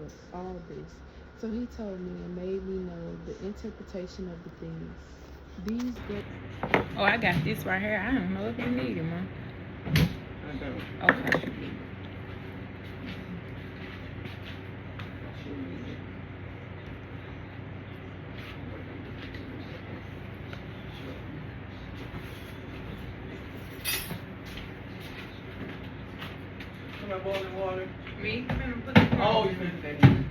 of all this. So he told me and made me know the interpretation of the things. These days. Oh, I got this right here. I don't know if you need it, man. I don't. Okay. Come on, boiling water. Me? I'm gonna put it Oh, you finished that in.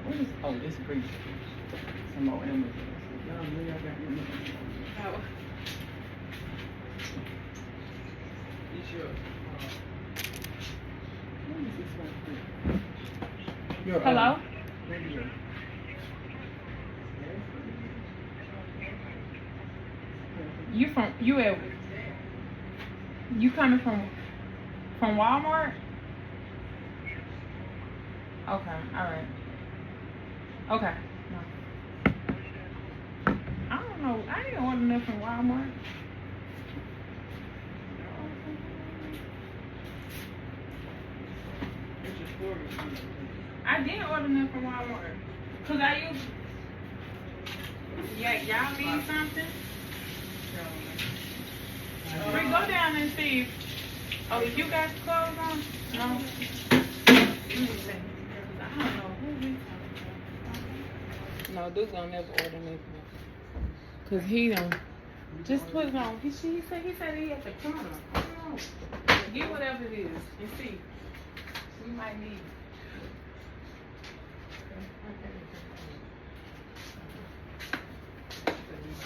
What is, oh, this preacher. Some more images. Y'all really got images. Oh. It's your, what is this one? Your, Hello? Maybe your, You coming from Walmart? Okay, alright. Okay. No. I don't know. I didn't order nothing from Walmart. it's your storage. I didn't order nothing from Walmart. Cause I use. Yeah, y'all need something? Rick, go down and see. Oh, if you got clothes on? No. I don't know who we. No, dude gonna never order nothing. Cause he don't. Just put it on. He said he at the corner. I don't know. Get whatever it is and see. We might need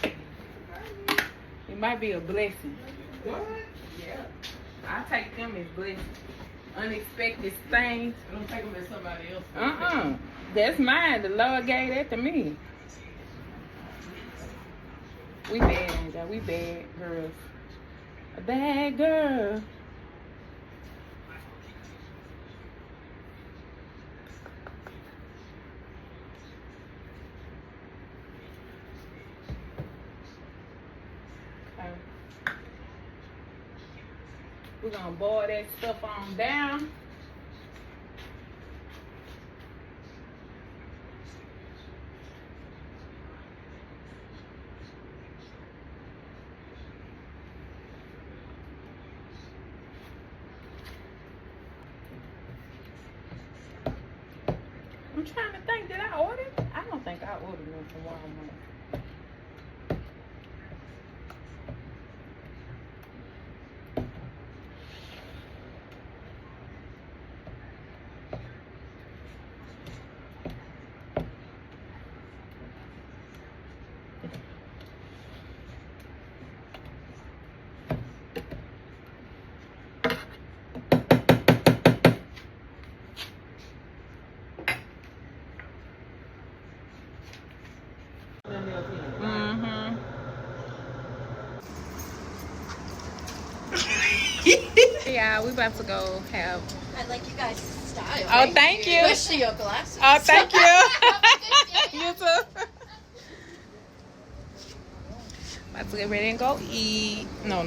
it. It might be a blessing. What? Yeah. I take them as blessings. Unexpected things. Don't take them as somebody else. That's mine. The Lord gave that to me. We bad, Angel. We bad girls. A bad girl. Okay. We're gonna boil that stuff on down. I'm trying to think, did I order? I don't think I ordered them from Walmart. Yeah, we about to go have. I like you guys' style. Oh, thank you. Especially your glasses. Oh, thank you. You too. About to get ready and go eat. No.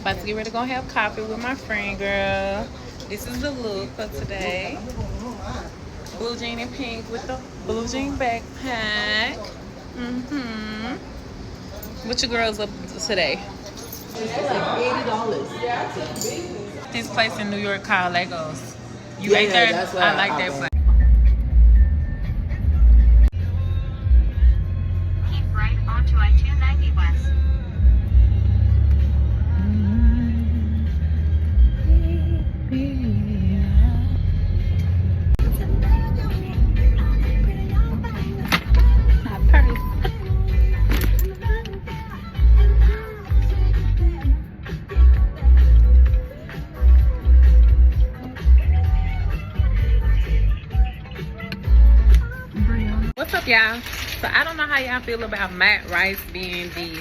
About to get ready to go have coffee with my friend, girl. This is the look for today. Blue jean and pink with the blue jean backpack. What your girls up to today? It's like $80. This place in New York called Legos. You ate there? That's what I like that place. Keep right onto I-290 West. My purse. What's up, y'all? So I don't know how y'all feel about Matt Rice being the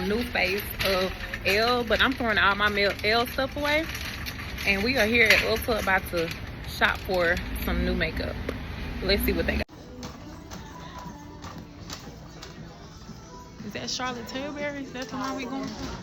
new face of L, but I'm throwing all my L stuff away, and we are here at Ulta about to shop for some new makeup. Let's see what they got. Is that Charlotte Tilbury? Is that the one we going for?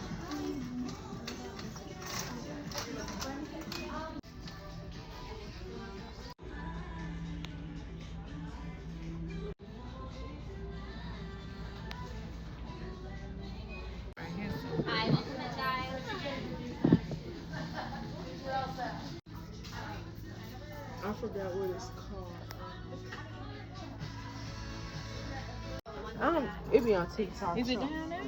It be on TikTok. Is it down there?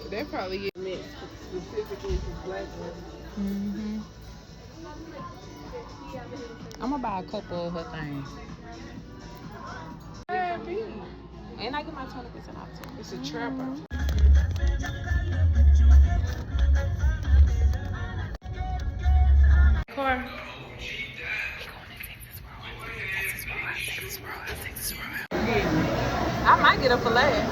They probably get mixed specifically for black women. I'm gonna buy a couple of her things. And I get my 20% off too. It's a trapper. Car. I might get a fillet.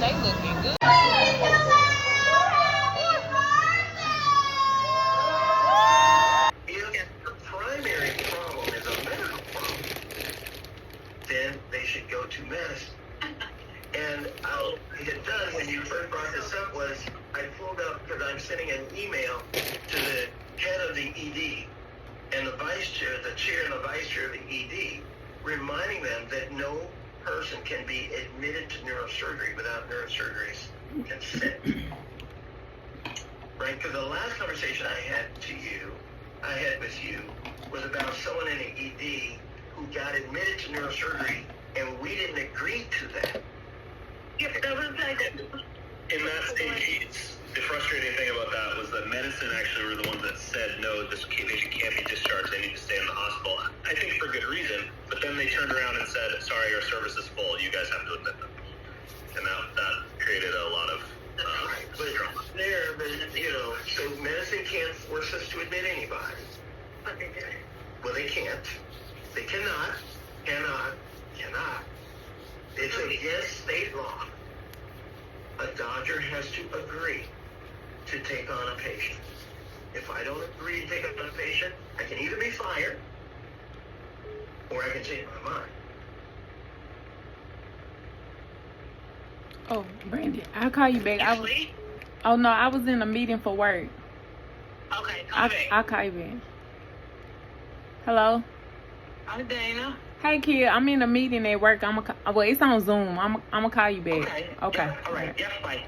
They looking good. If the primary problem is a medical problem, then they should go to medicine. And it does, when you first brought this up, was I pulled up because I'm sending an email to the head of the ED and the vice chair, the chair and the vice chair of the ED, reminding them that no person can be admitted to neurosurgery without neurosurgery's consent. Right? Because the last conversation I had with you, was about someone in the ED who got admitted to neurosurgery, and we didn't agree to that. In that stage, the frustrating thing about that was that medicine actually were the ones that said, no, this patient can't be discharged, they need to stay in the hospital. I think for good reason, but then they turned around and said, sorry, our service is full, you guys have to admit them. And that created a lot of drama. So medicine can't force us to admit anybody. But they did. Well, they can't. They cannot. It's against state law. A doctor has to agree to take on a patient. If I don't agree to take on a patient, I can either be fired or I can change my mind. Oh, Brandy, I'll call you back. I was in a meeting for work. Okay, I'll call you back. Hello? I'm Dana. Hey, kid, I'm in a meeting at work. Well, it's on Zoom. I'm gonna call you back. Okay. Yeah, all right. Yeah, bye.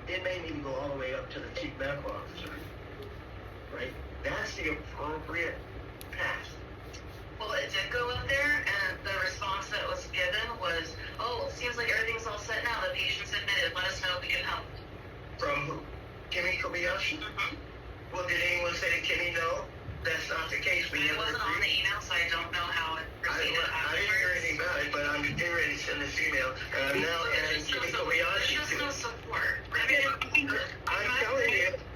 It may need to go all the way up to the chief medical officer, right? That's the appropriate path. Well, it did go up there, and the response that was given was, oh, seems like everything's all set now. The patient's admitted. Let us know if we can help. From who? Kimmy Kobayashi? Well, did anyone say to Kimmy no? That's not the case. We It never wasn't on the agreed. email, so I don't know how it I proceeded didn't hear anything about it, but I'm getting ready to send this email, and I'm now adding Kimmy Kobayashi There's to no it. support.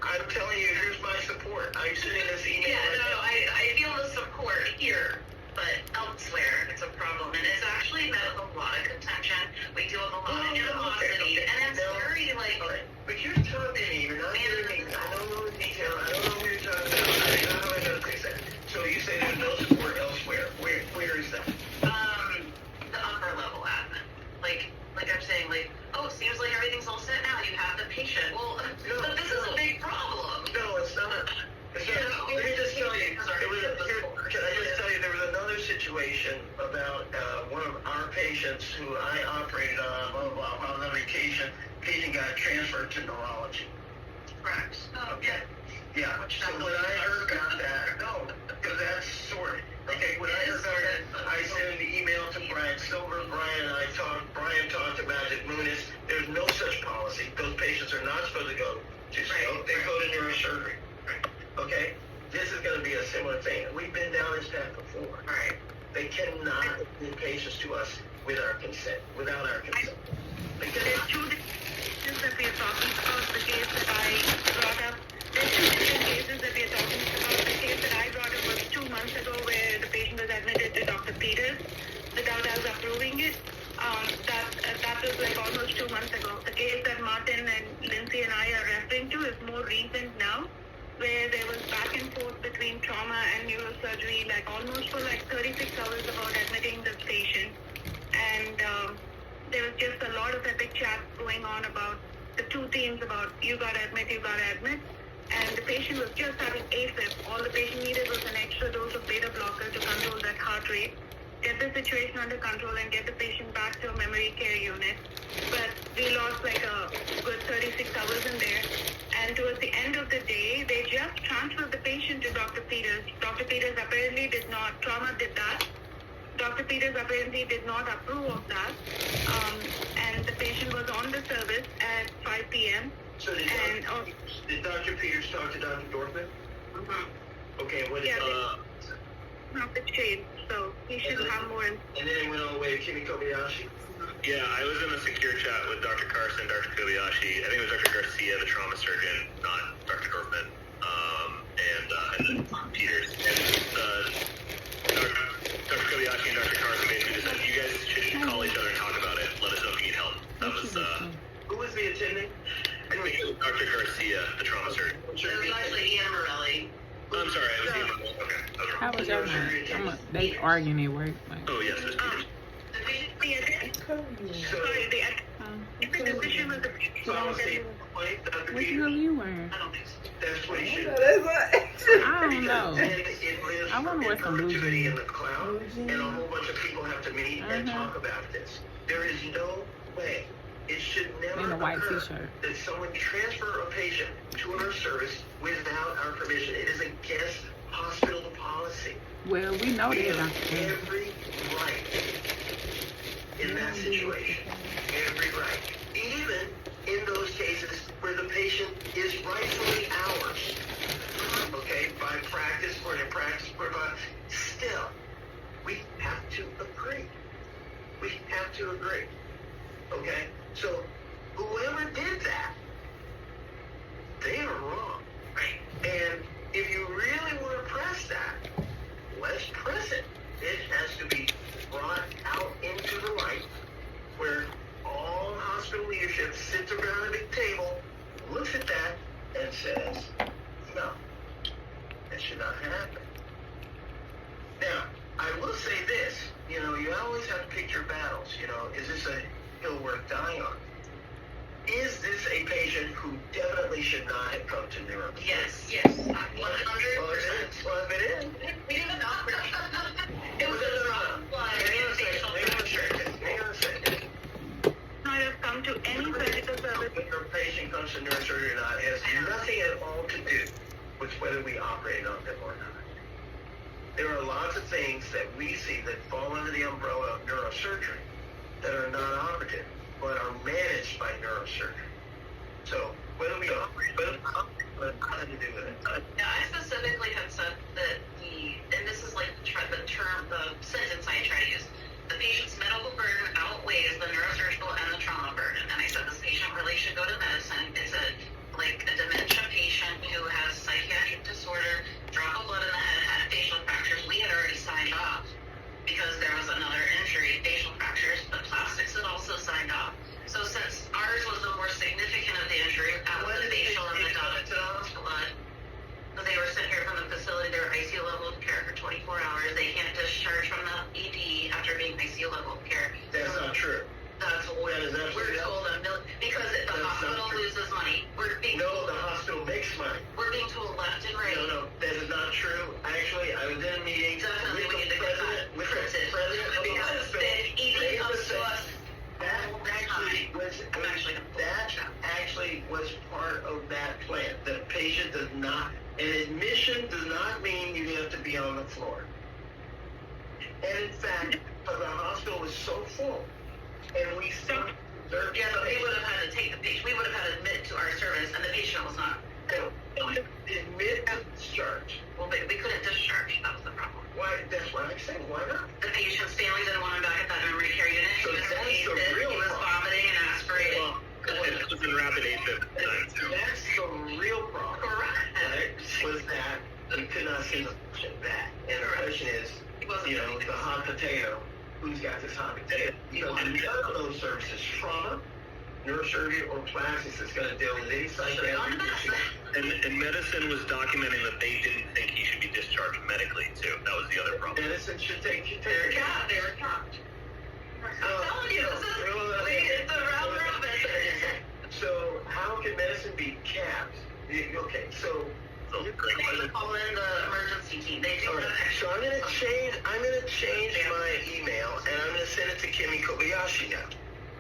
I'm telling you, here's my support. I'm sending this email. Yeah, right no, now. I feel the support here, but elsewhere it's a problem. And it's actually met with a lot of contention. We deal with a lot of animosity, and it's very, like... All right, but you're telling me, you're not giving me, I don't know the detail, I don't know who you're talking about, I don't know how I'm going to fix that. So you say there's no support elsewhere. Where is that? The upper level admin. Like I'm saying, oh, it seems like everything's all set now. You have the patient. Well, but this is a big problem. No, it's not. It's not. Let me just tell you, can I just tell you, there was another situation about one of our patients who I operated on, blah, blah, blah, while on vacation. Patient got transferred to neurology. Correct. Okay. Yeah. So when I heard about that, no, because that's sorted. Okay, when I heard about it, I sent an email to Brian Silver. Brian talked about it. Munis. There's no such policy. Those patients are not supposed to go to stroke. They go to neurosurgery. Okay? This is going to be a similar thing. We've been down this path before. All right. They cannot admit patients to us without our consent. There's two cases that we are talking about. The case that I brought up. There's two different cases that we are talking about. The case that I brought up was 2 months ago where the patient was admitted to Dr. Peters without us approving it. That was like almost 2 months ago. The case that Martin and Lindsay and I are referring to is more recent now, where there was back and forth between trauma and neurosurgery, like almost for like 36 hours about admitting this patient. And there was just a lot of epic chats going on about the two themes about you gotta admit. And the patient was just having AFib. All the patient needed was an extra dose of beta blocker to control that heart rate, get the situation under control, and get the patient back to a memory care unit. But we lost like a good 36 hours in there. And towards the end of the day, they just transferred the patient to Dr. Peters. Dr. Peters apparently did not, trauma did that. Dr. Peters apparently did not approve of that. And the patient was on the service at 5 p.m. So did Dr. Peters talk to Dr. Dorfman? Mm-hmm. Okay, what Yeah, is not the shade, so he should have more. And then it went all the way to Kimi Kobayashi? Yeah, I was in a secure chat with Dr. Carson, Dr. Kobayashi. I think it was Dr. Garcia, the trauma surgeon, not Dr. Dorfman, and then Peters. And Dr. Kobayashi and Dr. Carson basically just said, you guys should call each other and talk about it. Let us know if you need help. That was, Who was the attending? I think it was Dr. Garcia, the trauma surgeon. It was actually Ian Morelli. I'm sorry, I was even. Okay. How was your night? They arguing at work. Like, Oh, yes, it was Peters. Sorry, the decision was the Policy. what the hell you wearing? I don't think so. That's what he should. I don't know. I wanna wear some blue jeans. in the cloud, and a whole bunch of people have to meet and talk about this. There is no way. It should never In a white occur t-shirt. that someone transfer a patient to our service without our permission. It is against hospital policy. Well, we know We that. have Dr. every right in that situation. Every right. Even in those cases where the patient is rightfully ours. Okay, by practice or in practice, still, we have to agree. We have to agree. Okay? So, whoever did that, they are wrong. Right. And if you really want to press that, let's press it. It has to be brought out into the light where all hospital leadership sits around a big table, looks at that, and says, no, that should not happen. Now, I will say this, you always have to pick your battles, is this a hill worth dying on? Is this a patient who definitely should not have come to neuro? Yes, 100%. Well, if it is. We didn't know. It was a wrong Hang on a second. Not have come to any medical service. Whether a patient comes to neurosurgery or not has nothing at all to do with whether we operate on them or not. There are lots of things that we see that fall under the umbrella of neurosurgery that are non-operative, but are managed by neurosurgery. So whether we operate, but it has nothing to do with it. Yeah, I specifically had said that and this is like the sentence I try to use, the patient's medical burden outweighs the neurosurgical and the trauma burden. And I said this patient really should go to medicine. It's a dementia patient who has psychiatric disorder, drop of blood in the head, had facial fractures. We had already signed off because there was another injury, facial fractures, but plastics had also signed off. So since ours was the more significant of the injury, with the facial and the blood, they were sent here from the facility. They were ICU level of care for 24 hours. They can't discharge from the ED after being ICU level of care. That's not true. That's what we're told because the hospital loses money. No, the hospital makes money. We're being told left and right. No, that is not true. Actually, I was in a meeting Definitely we need to with the president of the hospital. the ED comes to us. That actually was part of that plan. The patient does not, an admission does not mean you have to be on the floor. And in fact, the hospital was so full, and we still served. Yeah, but we would have had to take the patient. We would have had to admit to our service, and the patient was not. Admit to discharge. Well, we couldn't discharge. That was the problem. Why? That's what I'm saying. Why not? The patient's family didn't want him back at that memory care unit. So that's the real He was problem. vomiting and aspirating. It was in rapid AFib at the time, too. That's the real problem. Correct. Right? Was that we could not send the patient back. And the question is, the hot potato, who's got this hot potato? Because none of those services, trauma, neurosurgery, or plastics, is going to deal with any psychiatric issue And medicine was documenting that they didn't think he should be discharged medically too. That was the other problem. Medicine should take you there. Yeah, they were shocked. I'm telling you, it's a round robin. So how can medicine be capped? Okay, so They call in the emergency team. They do that. so I'm gonna change my email and I'm gonna send it to Kimmy Kobayashi now.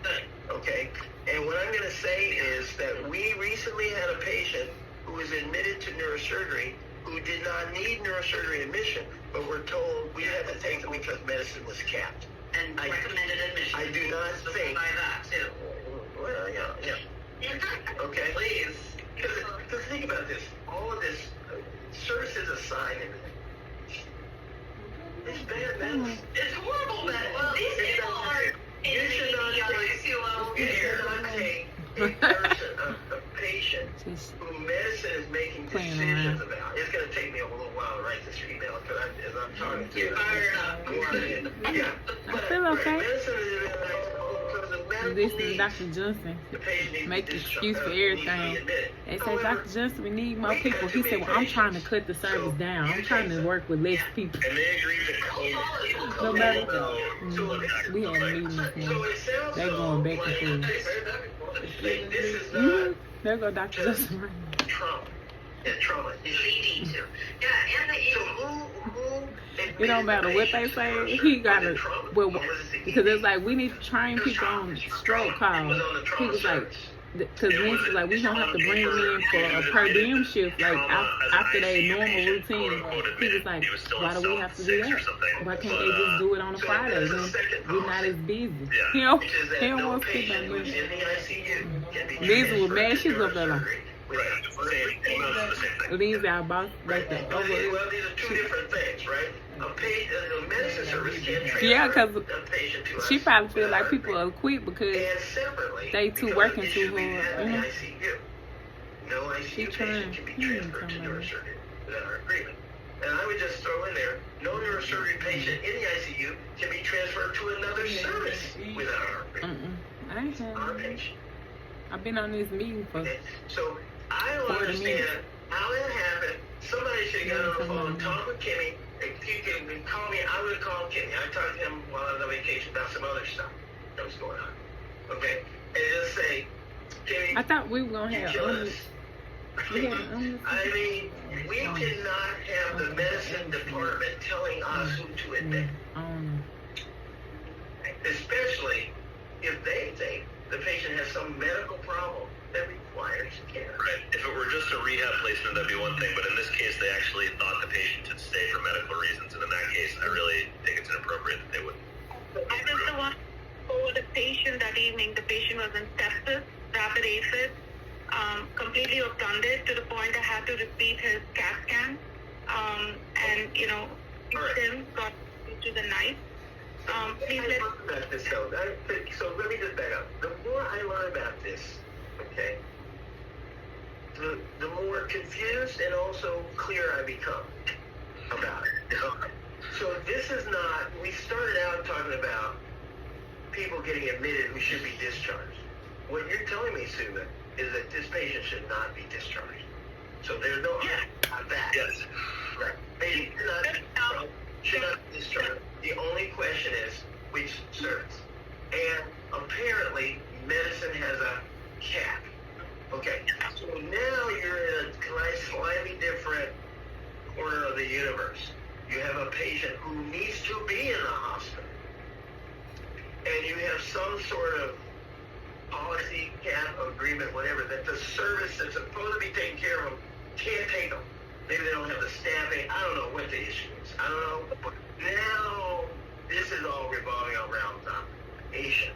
Good. Okay? And what I'm gonna say is that we recently had a patient who was admitted to neurosurgery who did not need neurosurgery admission, but we're told we had to take them because medicine was capped. And recommended admission. I do not think. By that too. Well, yeah. Okay. Please. Because think about this. All of this services aside, everything. It's bad medicine. It's horrible that these people are in You should not the take. ICU level You care. should not take a person, a patient Just who medicine is making playing decisions around. about. It's going to take me a little while to write this email because as I'm talking to you. You're fired up. Yeah. I feel okay. Medicine is because of medical This is needs. Dr. Johnson. The patient needs Make to excuse for needs to be everything. admitted. They say, However, Dr. Johnson, we need more people. He said, well, I'm trying to cut the service down. I'm trying to work with less people. And they agreed to No matter. We had a like, meeting this So morning. it sounds They're going back and forth. This is not There go Dr. Johnson. trauma. Yeah, trauma. Leading to. Yeah, and the So who It don't matter what they say. He got to, well, because it's like we need to train people on stroke calls. He was like, because Vince was like, we don't have to bring them in for a per diem shift, like after their normal routine. He was like, why do we have to do that? Why can't they just do it on a Friday? Then we're not as busy. You know, he don't want to sit back in the there. ICU Liz was mad. She's up there like, right. The same thing. Liz our boss, like the Well, over. these are two different things, right? A medicine service can't transfer Yeah, 'cause a patient to She us probably feel like without people are quit because and separately, they too because working it too should be hard, had in you the know? ICU. No She ICU trying. patient can be transferred to neurosurgery without our agreement. And I would just throw in there, no neurosurgery patient in the ICU can be transferred to another service without our agreement. I ain't had Our it. patient. I've been on this meeting for Okay? So I don't 40 understand minutes. how that happened. Somebody should have got on the phone, talked with Kimmy. If you can call me, I would have called Kimmy. I talked to him while I was on vacation about some other stuff that was going on. Okay? And just say, Kimmy, I thought we were gonna you have kill others. us. We had others. I mean, we cannot have the medicine department telling us who to admit. I don't know. Especially if they think the patient has some medical problem that requires care. Right. If it were just a rehab placement, that'd be one thing. But in this case, they actually thought the patient should stay for medical reasons. And in that case, I really think it's inappropriate that they would. I was the one for the patient that evening. The patient was in sepsis, rapid AFib, completely obtunded to the point I had to repeat his CAT scan. And, you know, him got to the night. Please I let learned about this though. So let me just back up. The more I learn about this, okay, the more confused and also clear I become about it. So this is not, we started out talking about people getting admitted who should be discharged. What you're telling me, Sue, is that this patient should not be discharged. So there's no on that. Yes. Right. Patient should not be discharged. The only question is which service. And apparently medicine has a cap. Okay. So now you're in a slightly different corner of the universe. You have a patient who needs to be in the hospital. And you have some sort of policy, cap, agreement, whatever, that the service that's supposed to be taking care of them can't take them. Maybe they don't have the staffing. I don't know what the issue is. I don't know. But now this is all revolving around the patient.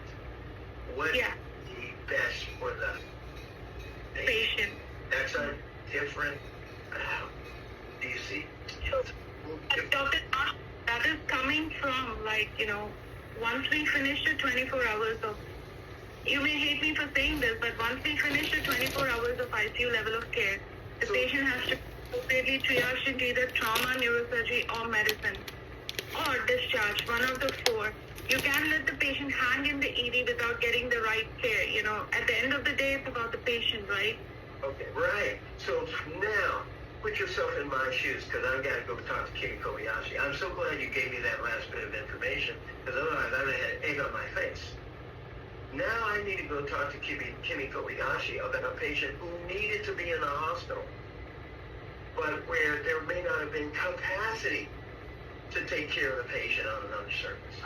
What is the best for the patient? That's a different. Do you see? Dr. That is coming from, like, you know, once we finish the 24 hours of, you may hate me for saying this, but once we finish the 24 hours of ICU level of care, the patient has to appropriately triage into either trauma, neurosurgery, or medicine, or discharge, one of the four. You can't let the patient hang in the ED without getting the right care. You know, at the end of the day, it's about the patient, right? Okay, right. So now, put yourself in my shoes, because I've got to go talk to Kimi Kobayashi. I'm so glad you gave me that last bit of information, because otherwise I would have had egg on my face. Now I need to go talk to Kimi Kobayashi about a patient who needed to be in the hospital, but where there may not have been capacity to take care of the patient on another service.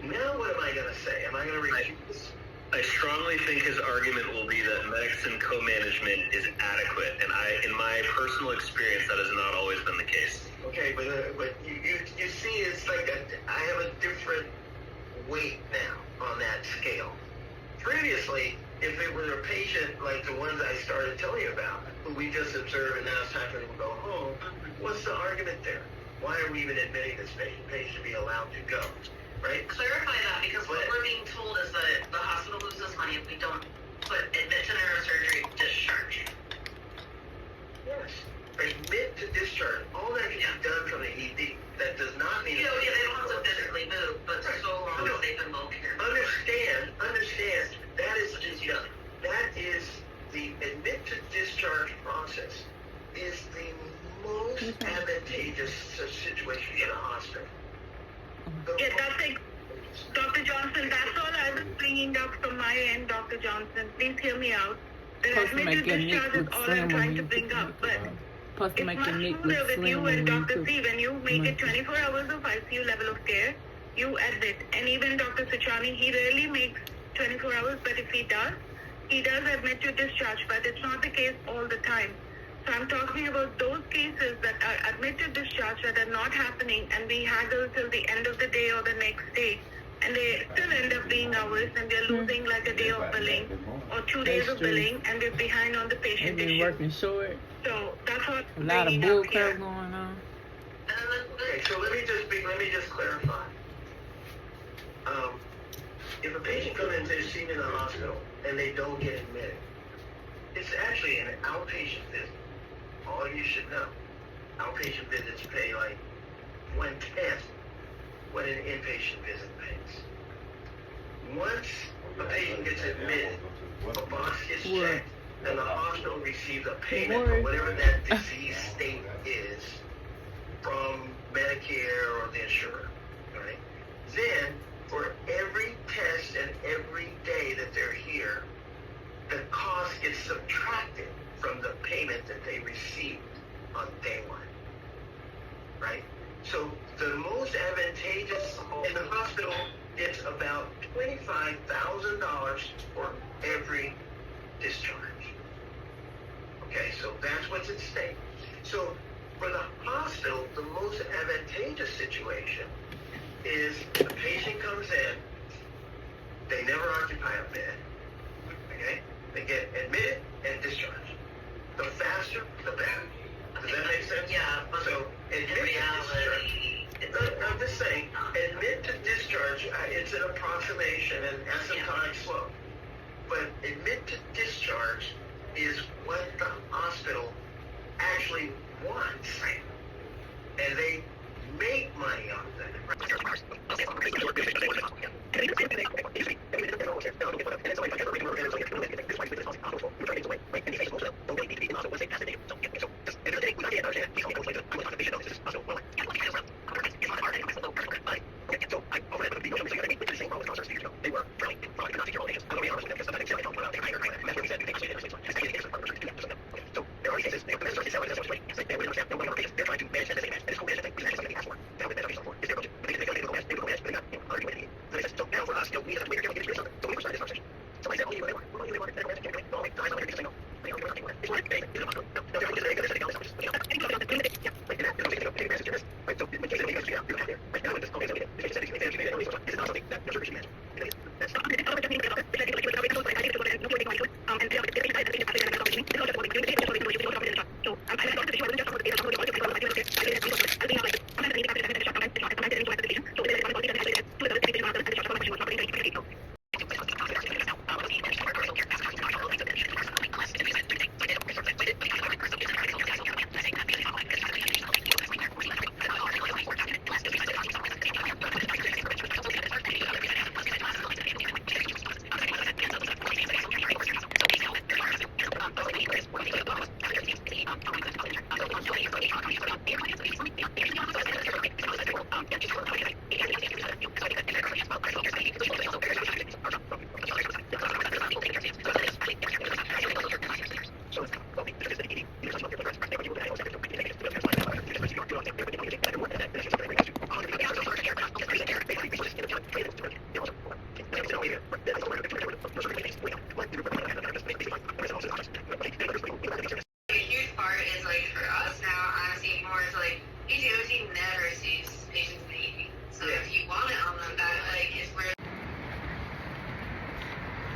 Now what am I going to say? Am I going to refuse? I strongly think his argument will be that medicine co-management is adequate, and in my personal experience, that has not always been the case. Okay, but you see, it's like I have a different weight now on that scale. Previously, if it were a patient like the ones I started telling you about, who we just observed and now it's time for them to go home, what's the argument there? Why are we even admitting this patient? The patient should be allowed to go, right? Clarify that, because what we're being told is that the hospital loses money if we don't put admit to neurosurgery, discharge. Yes. Admit to discharge. All that can be done from the ED. That does not mean... They don't have to physically move, but so long as they've been well cared for. Understand, that is the admit to discharge process is the most advantageous situation in a hospital. Yeah, that's it. Dr. Johnson, that's all I was bringing up from my end, Dr. Johnson. Please hear me out. The admitted discharge is all I'm trying to bring up, but it's much smoother with you and Dr. C. When you make it 24 hours of ICU level of care, you admit. And even Dr. Sichani, he rarely makes 24 hours, but if he does admit to discharge, but it's not the case all the time. So I'm talking about those cases that are admitted to discharge that are not happening, and we haggle till the end of the day or the next day, and they still end up being hours, and they're losing like a day of billing or 2 days of billing, and we're behind on the patient They've been issue. working short. So that's what A lot of we bull need up here. crap going on. Okay, so let me just clarify. If a patient comes in to see me in the hospital and they don't get admitted, it's actually an outpatient visit. All you should know. Outpatient visits pay like 1/10 what an inpatient visit pays. Once a patient gets admitted, a box gets checked, and the hospital receives a payment for whatever that disease state is from Medicare or the insurer. Right? Then, for every test and every day that they're here, the cost gets subtracted from the payment that they received on day one. Right? So the most advantageous in the hospital, it's about $25,000 for every discharge. Okay, so that's what's at stake. So for the hospital, the most advantageous situation is the patient comes in, they never occupy a bed, okay? They get admitted and discharged. The faster, the better. Does that make sense? Yeah, but so admit in reality, to discharge. I'm just saying, admit to discharge, it's an approximation and asymptotic slope. But admit to discharge is what the hospital actually wants. And they make money off of it.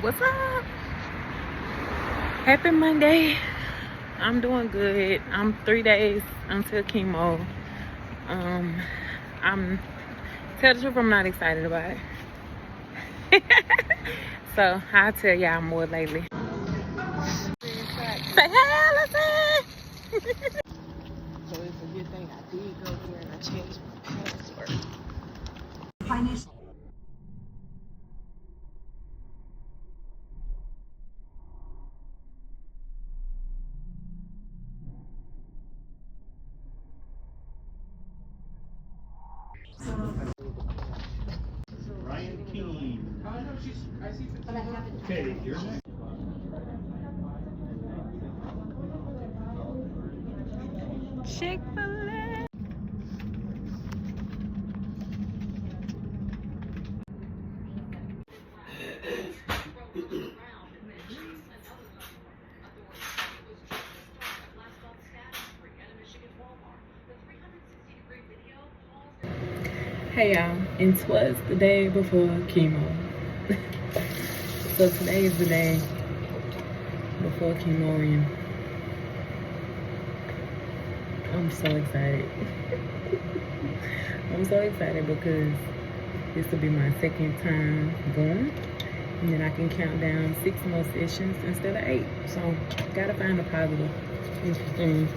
What's up? Happy Monday. I'm doing good. I'm 3 days until chemo. Tell the truth, I'm not excited about it. So I'll tell y'all more lately. Say hey, Allison. So it's a good thing I did go there and I changed my password. Ryan Keane. Okay, you're next. Chick-fil-A. Hey y'all, it was the day before chemo. So today is the day before chemo and I'm so excited. I'm so excited because this will be my second time going. And then I can count down 6 more sessions instead of 8. So gotta find a positive, interesting.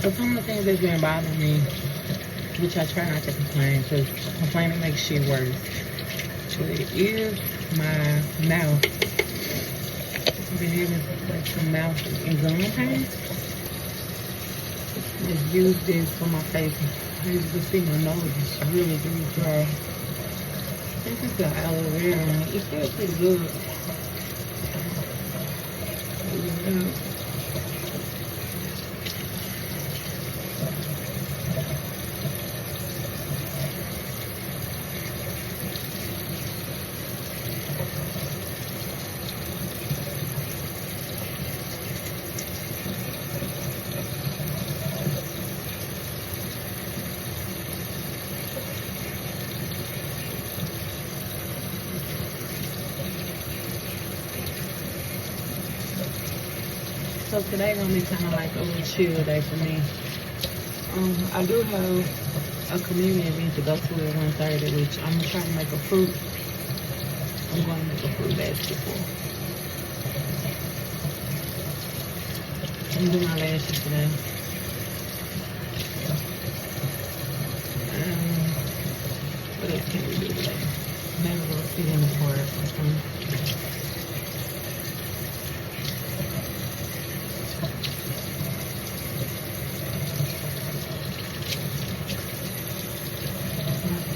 So some of the things that's been bothering me, which I try not to complain, because complaining makes shit worse. But it is my mouth. I've been having like some mouth and gum pain. Just use this for my face. As you can see, my nose is really, really dry. This is the aloe vera. It feels pretty good. Yeah. So today gonna be kind of like a little chill day for me. I do have a community event to go to at 1:30, which I'm gonna try to make a fruit. I'm going to make a fruit basket for. I'm doing my lashes today. What else can we do today? Maybe we'll sit in the park or something.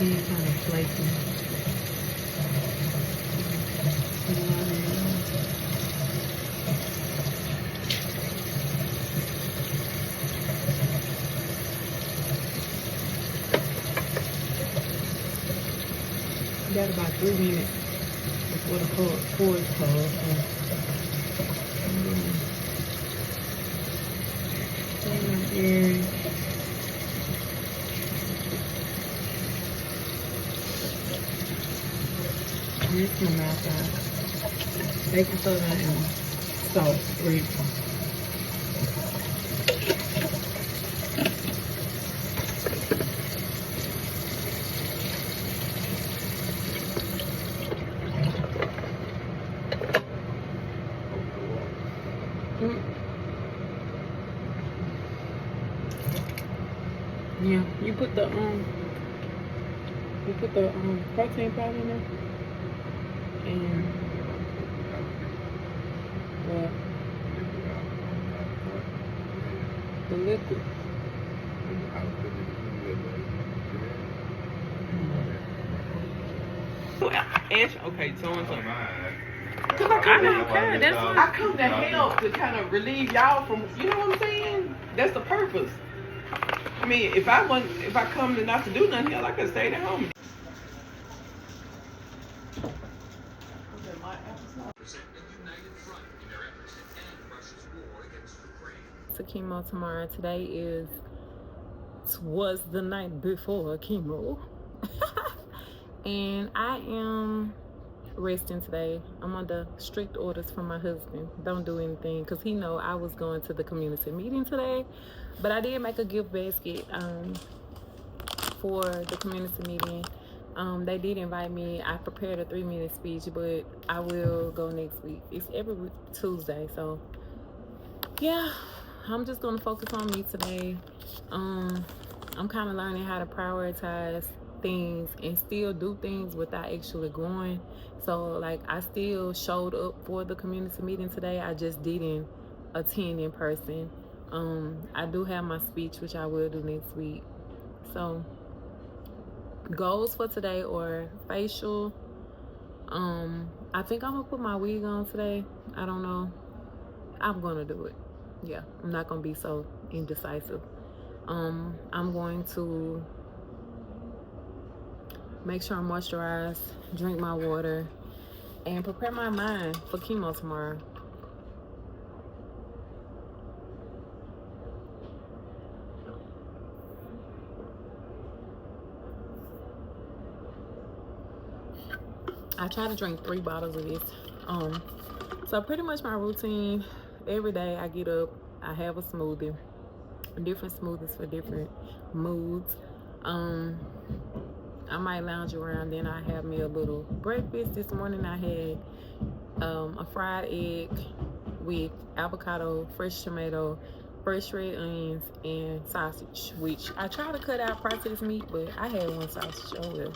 Kind of flaky. Got about 3 minutes before the pour is closed. Rinse my mouth out. Baking soda and salt. put the protein powder in there. And the liquid. Okay, so and so. Cause I don't care. That's why I come to help to kind of relieve y'all from. You know what I'm saying? That's the purpose. I mean, if I come to not to do nothing else, I could stay at home. To chemo tomorrow. Today was the night before chemo. And I am resting today. I'm under strict orders from my husband. Don't do anything, because he know I was going to the community meeting today. But I did make a gift basket for the community meeting. They did invite me. I prepared a 3-minute speech, but I will go next week. It's every Tuesday, so yeah, I'm just gonna focus on me today. I'm kind of learning how to prioritize things and still do things without actually going. So like, I still showed up for the community meeting today. I just didn't attend in person. I do have my speech, which I will do next week. So goals for today or facial. I think I'm gonna put my wig on today. I don't know. I'm gonna do it. Yeah, I'm not gonna be so indecisive. I'm going to make sure I'm moisturized, drink my water, and prepare my mind for chemo tomorrow. I try to drink 3 bottles of this. So pretty much my routine, every day I get up, I have a smoothie, different smoothies for different moods. I might lounge around, then I have me a little breakfast. This morning I had a fried egg with avocado, fresh tomato, fresh red onions, and sausage, which I try to cut out processed meat, but I had one sausage. Oh well,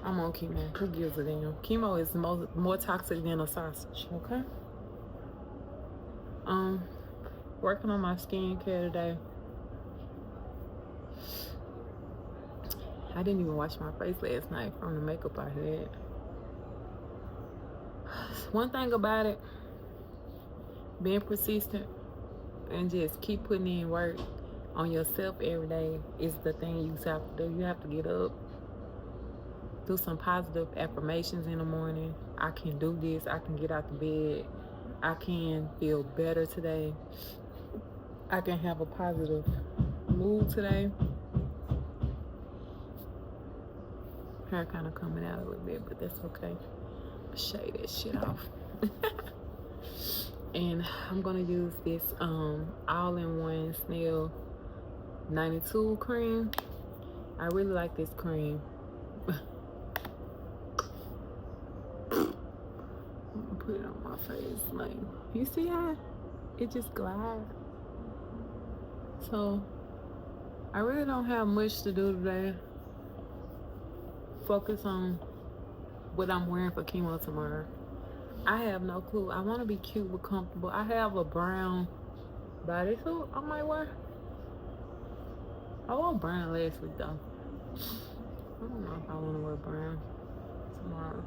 I'm on chemo. Who gives a damn? Chemo is more toxic than a sausage, okay? Working on my skincare today. I didn't even wash my face last night from the makeup I had. One thing about it, being persistent and just keep putting in work on yourself every day is the thing you have to do. You have to get up, do some positive affirmations in the morning. I can do this. I can get out the bed. I can feel better today. I can have a positive mood today. Hair kind of coming out a little bit, but that's okay. Shave that shit off. And I'm gonna use this all-in-one Snail 92 cream. I really like this cream. Put it on my face, like, you see how it just glides? So I really don't have much to do today. Focus on what I'm wearing for chemo tomorrow. I have no clue. I want to be cute but comfortable. I have a brown bodysuit I might wear. I wore brown last week though. I don't know if I want to wear brown tomorrow.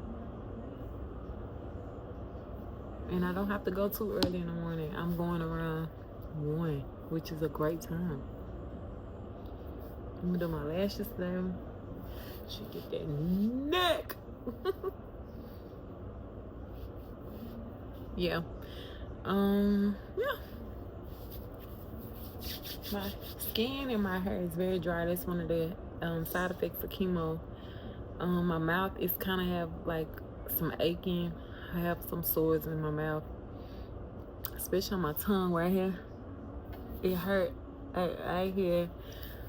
And I don't have to go too early in the morning. I'm going around 1, which is a great time. I'm gonna do my lashes today. Should get that neck. Yeah. Yeah. My skin and my hair is very dry. That's one of the side effects of chemo. My mouth is kind of have like some aching. I have some sores in my mouth, especially on my tongue right here. It hurt right here.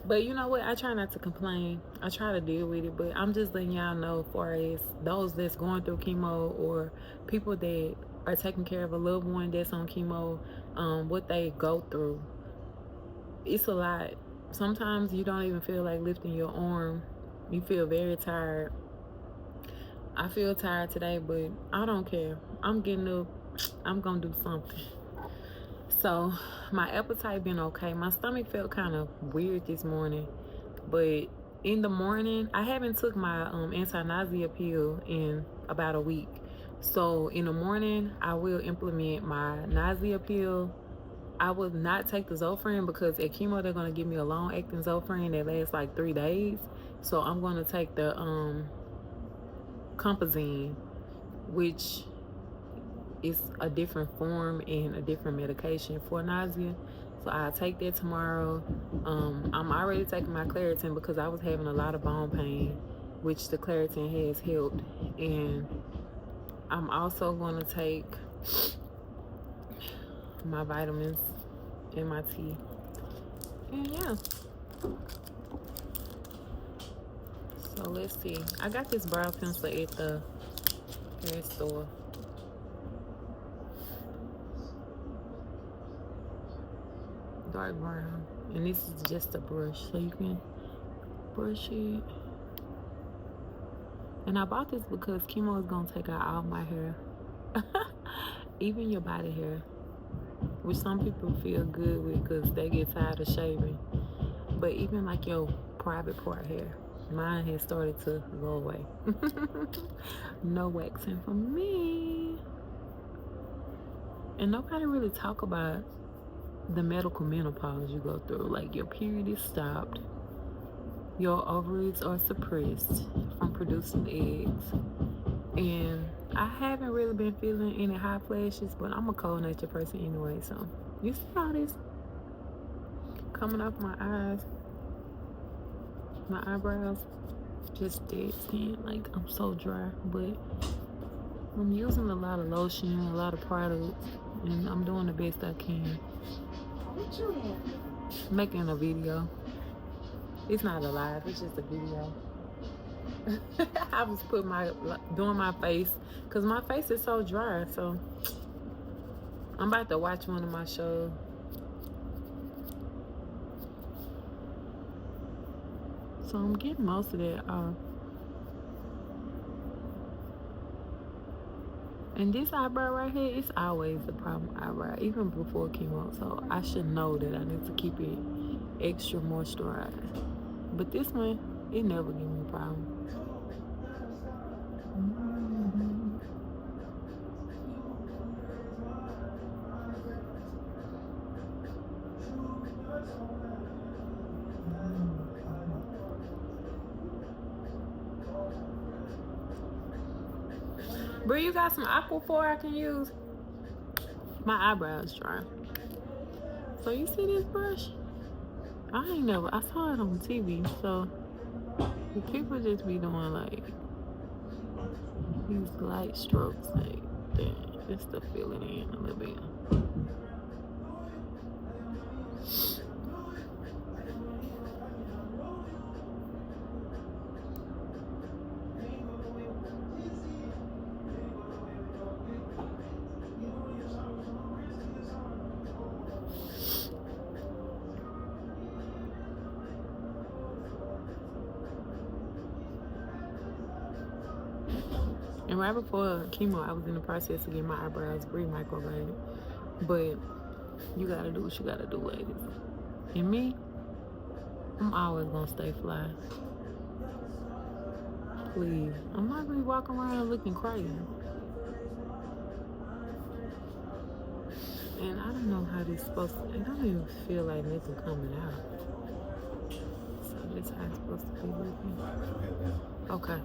But you know what? I try not to complain. I try to deal with it. But I'm just letting y'all know, as far as those that's going through chemo or people that are taking care of a loved one that's on chemo, what they go through. It's a lot. sometimes you don't even feel like lifting your arm. You feel very tired. I feel tired today, but I don't care. I'm getting up. I'm gonna do something. So my appetite been okay. My stomach felt kind of weird this morning, but in the morning, I haven't took my anti-nausea pill in about a week. So in the morning, I will implement my nausea pill. I will not take the Zofran because at chemo they're gonna give me a long-acting Zofran that lasts like 3 days. So I'm gonna take the Compazine, which is a different form and a different medication for nausea. So I'll take that tomorrow. I'm already taking my Claritin because I was having a lot of bone pain, which the Claritin has helped. And I'm also going to take my vitamins and my tea. And yeah. So let's see. I got this brow pencil at the hair store. Dark brown, and this is just a brush, so you can brush it. And I bought this because chemo is gonna take out all my hair, even your body hair, which some people feel good with because they get tired of shaving. But even like your private part hair, mine has started to go away. No waxing for me. And nobody really talk about the medical menopause you go through. Like, your period is stopped, your ovaries are suppressed from producing eggs, and I haven't really been feeling any hot flashes, but I'm a cold nature person anyway. So you see all this coming off my eyes, my eyebrows, just dead skin. Like, I'm so dry, but I'm using a lot of lotion, a lot of products, and I'm doing the best I can. Making a video. It's not a live, it's just a video. I was doing my face because my face is so dry. So I'm about to watch one of my shows. So I'm getting most of that off. And this eyebrow right here, it's always the problem eyebrow, even before chemo. So I should know that I need to keep it extra moisturized. But this one, it never give me a problem. Brie, you got some Aquaphor I can use? My eyebrows dry. So you see this brush? I saw it on TV. So the people just be doing like these light strokes like that, just to fill it in a little bit. And right before chemo, I was in the process of getting my eyebrows re-microbladed. But you gotta do what you gotta do, ladies. And me, I'm always gonna stay fly. Please. I'm not gonna be walking around looking crazy. And I don't know how this supposed to, I don't even feel like nothing coming out. So this is how it's supposed to be looking. Okay.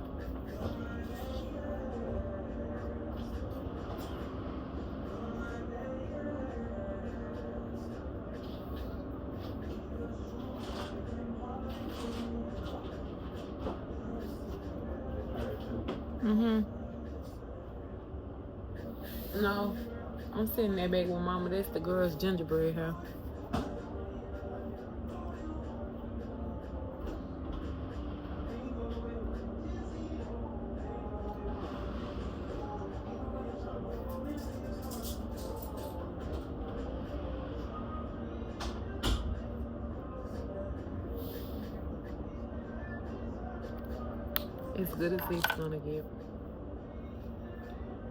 No, I'm sitting there back with mama. That's the girl's gingerbread hair. as good as it's gonna get.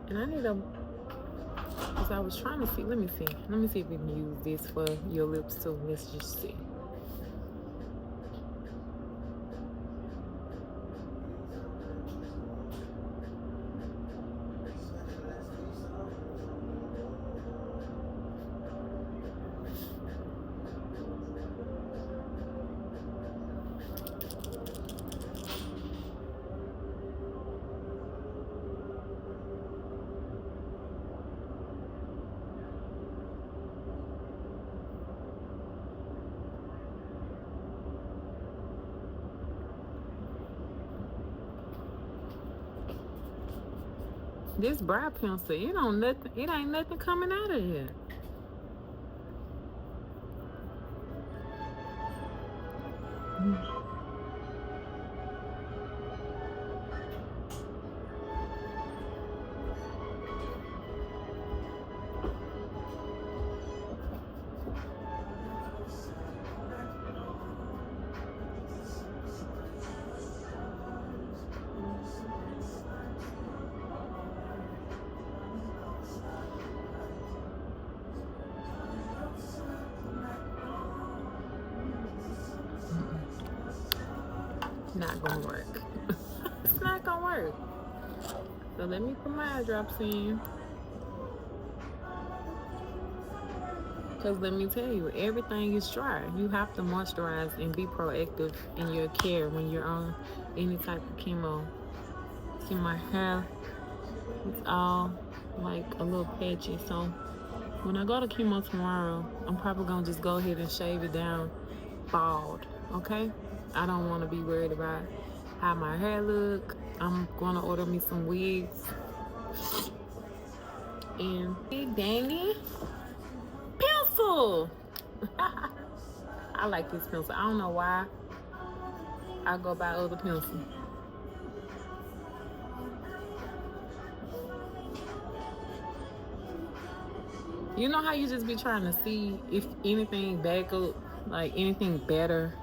And I need a, because I was trying to see, let me see if we can use this for your lips too. Let's just see. This brow pencil, it ain't nothing coming out of here. Not gonna work. It's not gonna work. So let me put my eye drops in. Because let me tell you, everything is dry. You have to moisturize and be proactive in your care when you're on any type of chemo. See my hair, it's all like a little patchy. So when I go to chemo tomorrow, I'm probably gonna just go ahead and shave it down bald, okay? I don't want to be worried about how my hair look. I'm going to order me some wigs. And big dandy pencil. I like this pencil. I don't know why I go buy other pencils. You know how you just be trying to see if anything back up, like anything better.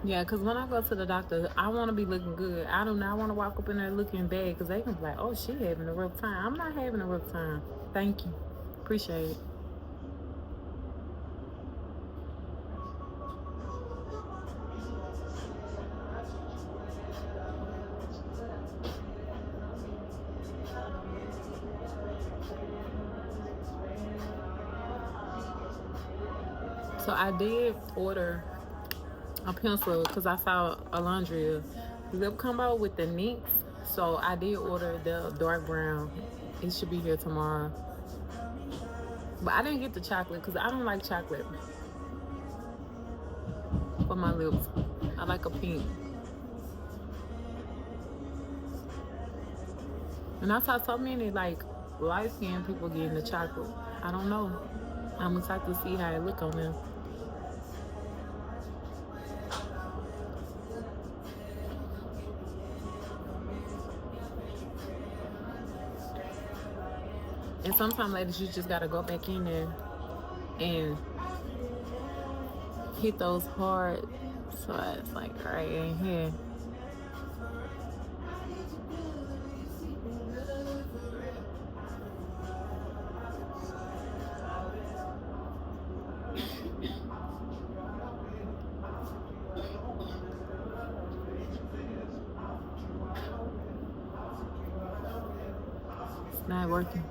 Yeah, because when I go to the doctor, I want to be looking good. I do not want to walk up in there looking bad because they can be like, oh, she having a rough time. I'm not having a rough time. Thank you. Appreciate it. So I did order a pencil because I saw Alondria lip combo with the NYX. So I did order the dark brown. It should be here tomorrow. But I didn't get the chocolate because I don't like chocolate for my lips. I like a pink. And I saw so many like light-skinned people getting the chocolate. I don't know. I'm excited to see how it look on them. And sometimes, ladies, you just gotta go back in there and hit those hard. So it's like right in here. It's not working.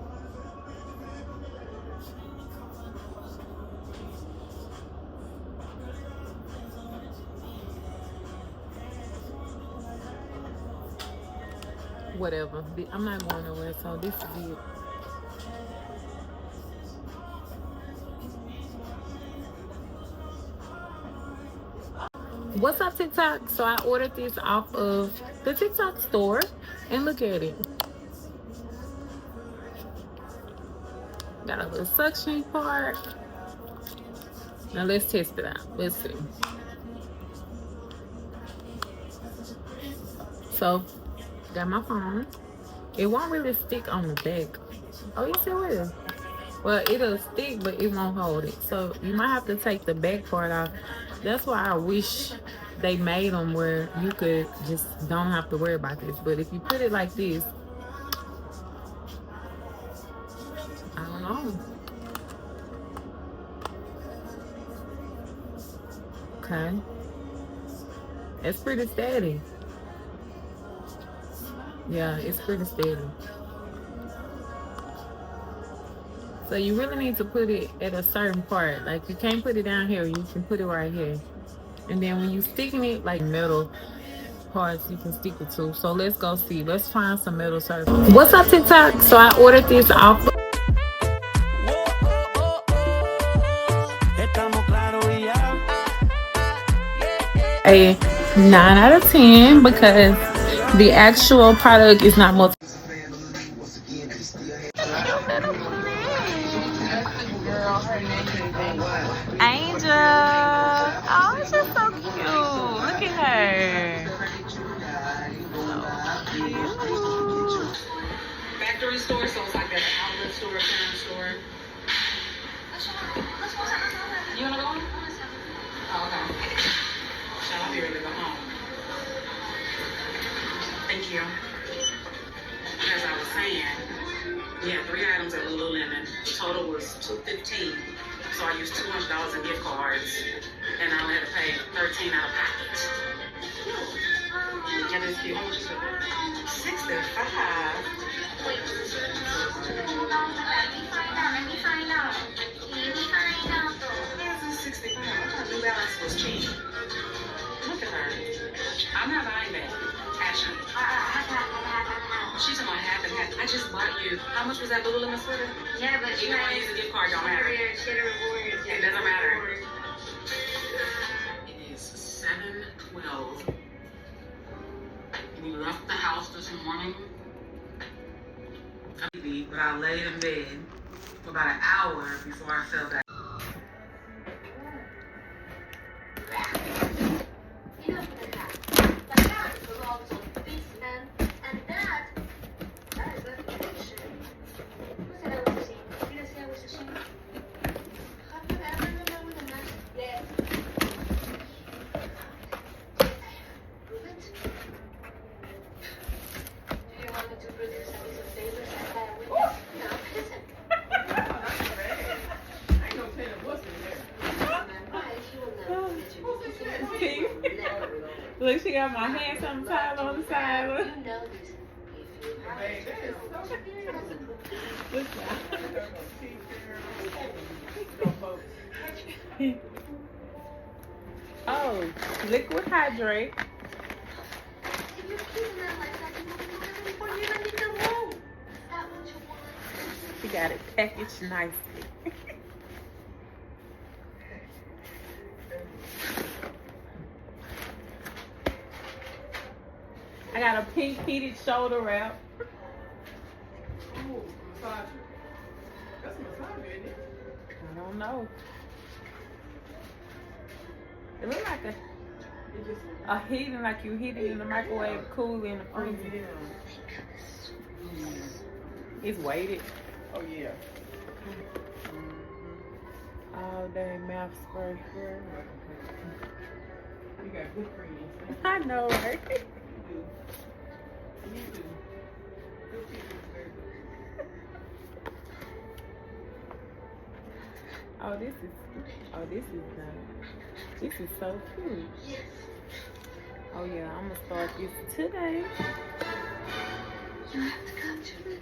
Whatever. I'm not going nowhere, so this is it. What's up, TikTok? So I ordered this off of the TikTok store, and look at it. Got a little suction part. Now let's test it out. Let's see. So, got my phone. It won't really stick on the back. Oh, yes, it will. Well, it'll stick, but it won't hold it. So you might have to take the back part off. That's why I wish they made them where you could just don't have to worry about this. But if you put it like this, I don't know. Okay. It's pretty steady. Yeah, it's pretty steady. So you really need to put it at a certain part. Like you can't put it down here. You can put it right here. And then when you sticking it, like metal parts, you can stick it to. So let's go see. Let's find some metal surface. What's up, TikTok? So I ordered this off a 9 out of 10 because the actual product is not multi. Angel. Oh, she's so cute. Look at her. Factory store, so it's like an outlet store, parent store. You wanna go home? Oh, okay. So I'll be ready to go home. Thank you. As I was saying, we had 3 items at Lululemon. Total was $215. So I used $200 in gift cards, and I only had to pay $13 out of pocket. Yeah, that's cute. How much is it? 65. Wait. Hold on, let me find out. This is 65. I thought New Balance was cheap. Look at her. I'm not buying that. Fashion. She's on my half and half. I just bought you. How much was that Lululemon sweater? Yeah, but You don't want to use a gift card, don't matter. It doesn't matter. It is 7:12. We left the house this morning. But I laid in bed for about an hour before I fell back. Look, she got my hand sometimes on the side. Look. Oh, liquid hydrate. She got it packaged nicely. I got a pink heated shoulder wrap. Oh, massage. That's a massage, isn't it? I don't know. It looks like a heating, like you heat it in the microwave, cool in the freezer. Oh, yeah. It's weighted. Oh, yeah. All day mouth spray. You got good friends. I know, right? You do. Good people is very good. This is nice. This is so cute. Oh yeah, I'm gonna start this today. You have to come to me.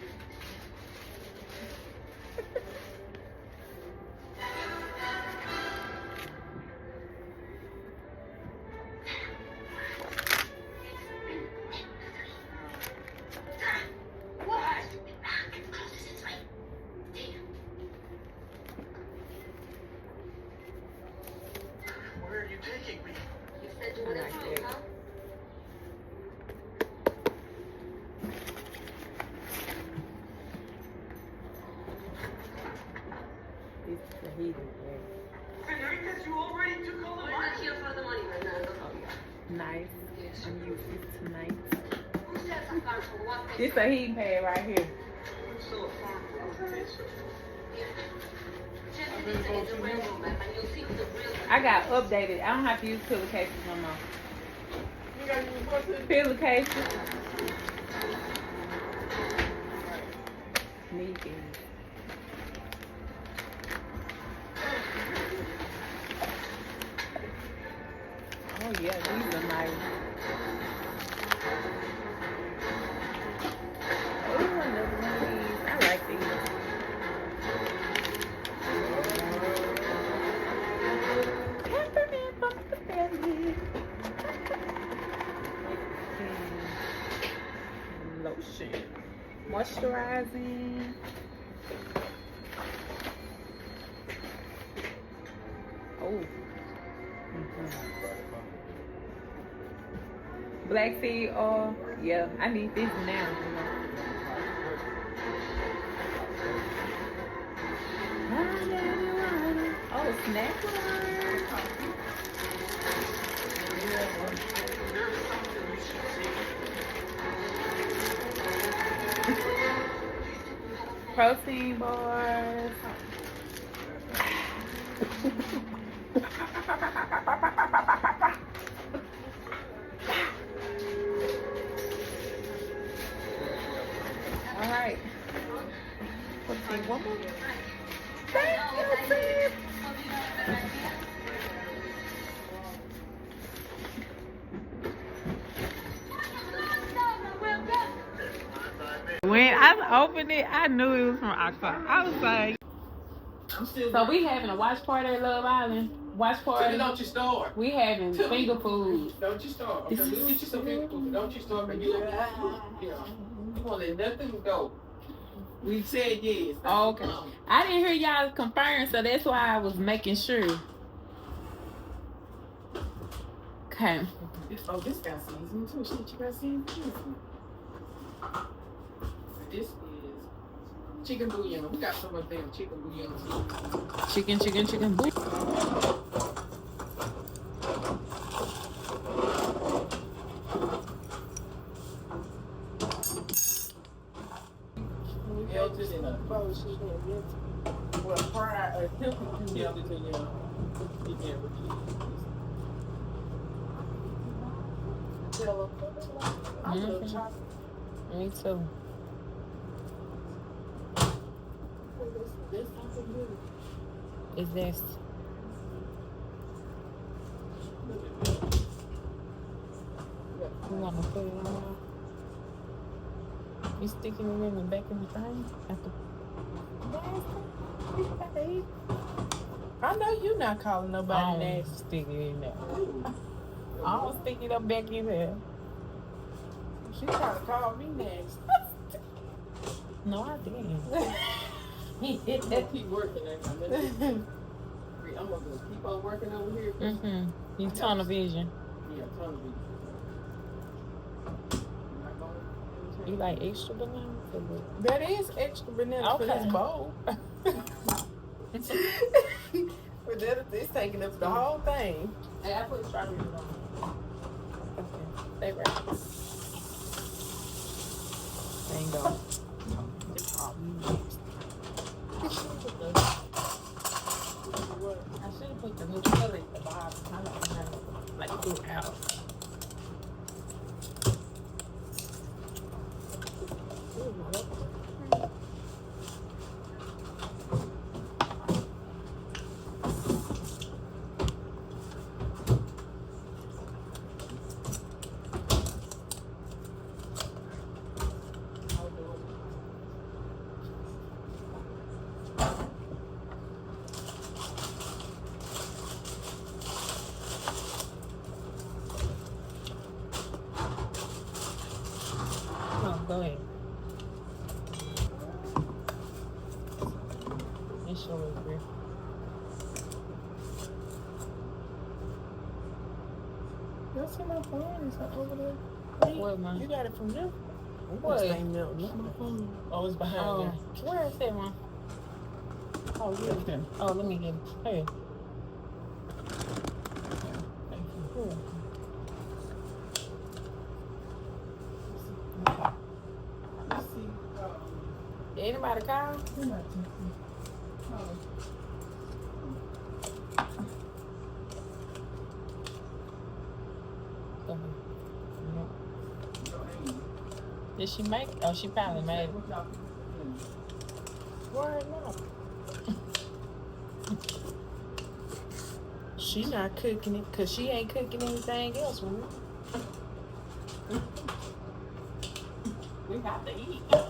Where are you taking me? You said you This is the heating area. Nice. I'm using this tonight. This a heating pad right here. I got updated. I don't have to use pillowcases no more. Pillowcases. Need these. Oh yeah, these are nice. Oh, another one of these. I like these. Peppermint for the belly. Lotion. Moisturizing. Oh. Black seed oil. Yeah, I need this now. Oh, snack protein bars. All right. Let's see, one more. Thank you, sis. When I opened it, I knew it was from Aqua. I was like, so we having a watch party at Love Island. Watch party. Don't you start. We having finger food. Don't you start. Okay, we'll get you some finger food. Don't you start. You won't let nothing go. We said yes. Oh, okay. I didn't hear y'all confirm, so that's why I was making sure. Okay. Oh, this got seasoning too. Shit, you got seasoning too. This is chicken bouillon. We got so much damn chicken bouillon too. Chicken bouillon. Melted in a bowl. Well, fried or tempted to melt it in your. You can't repeat Me too. Is this? You want to put it on? You sticking it in the back of the thing? I know you're not calling nobody nasty. Stick it in there. I don't stick it up back in there. She trying to call me nasty. No, I didn't. I'm gonna keep working at I'm gonna keep on working over here. You tunnel vision. Yeah, tunnel vision. You like extra banana? That is extra banana for this bowl. But that is taking up the whole thing. Hey, I put strawberries on. Okay, stay right. There you go. I should have put the Nutella at the bottom. I don't know. Like throughout. Go ahead. It's so weird. Y'all see my phone? Is that over there? What, man? You got it from them? What? Oh, it's behind you. Where is that one? Oh, yeah. Oh, let me get. Hey. Thank you. Let's see. Anybody call? Did she make it? Oh, she probably made it. Word no. She not cooking it because she ain't cooking anything else. We got to eat.